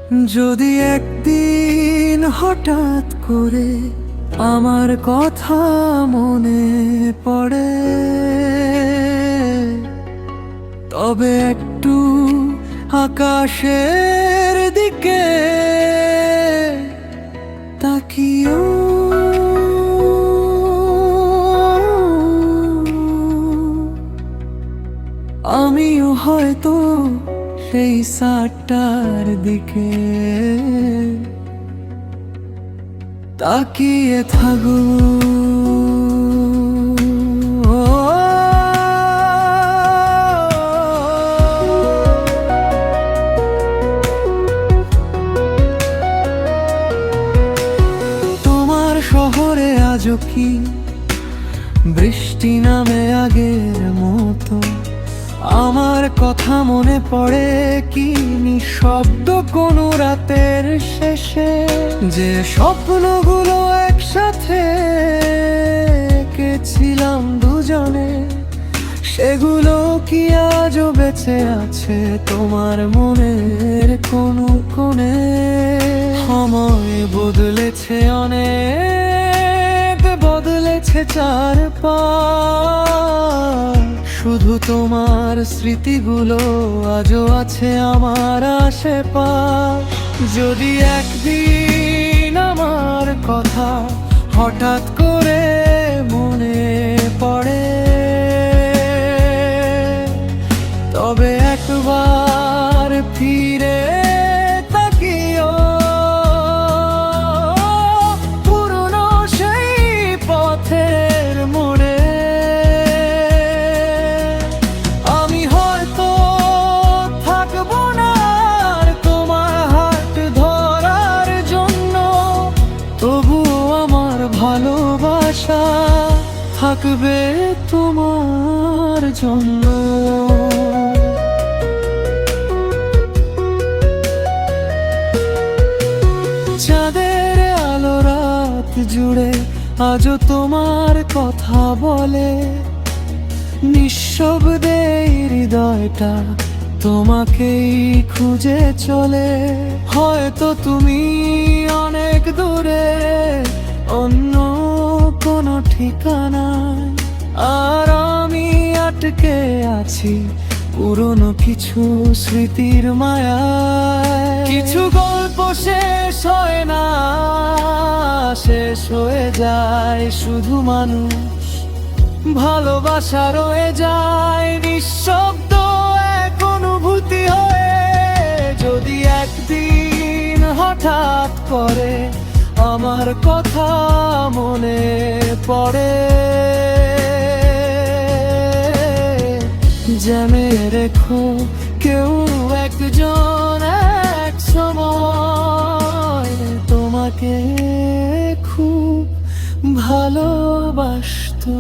যদি একদিন হঠাৎ করে আমার কথা মনে পড়ে, তবে একটু আকাশের দিকে তাকিও। আমিও হয়তো সেই সাতটার দিকে তাকিয়ে থাকবো। তোমার শহরে আজও কি বৃষ্টি নামে আগের মতো? আমার কথা মনে পড়ে কি নিঃশব্দ কোনো রাতের শেষে? যে স্বপ্নগুলো একসাথে এঁকেছিলাম দুজনে, সেগুলো কি আজও বেঁচে আছে তোমার মনের কোনো কোণে? সময় বদলেছে অনেক, বদলেছে চারপাশ, শুধু তোমার স্মৃতিগুলো আজও আছে আমার আশেপাশ। যদি একদিন আমার কথা হঠাৎ করে মনে পড়ে, তবে একবার ফিরে তাকিও। পুরনো সেই পথের মোড়ে আমি হয়তো থাকবো না আর তোমার হাত ধরার জন্য, তবুও আমার ভালোবাসা থাকবে তোমার জন্য। চাঁদের আলো রাত জুড়ে আজও তোমার কথা বলে, নিঃশব্দে হৃদয়টা তোমাকেই খুঁজে চলে। হয়তো তুমি অনেক দূরে অন্য কোনো ঠিকানায়, আর আমি আটকে আছি পুরনো কিছু স্মৃতির মায়ায়। কিছু গল্প শেষ হয় না, শেষ হয়ে যায় শুধু মানুষ, ভালোবাসা রয়ে যায় নিঃশব্দ এক অনুভূতি হয়ে। যদি একদিন হঠাৎ করে আমার কথা মনে পড়ে, জেনে রেখো কেউ একজন এক সময় তোমাকে খুব ভালোবাসতো।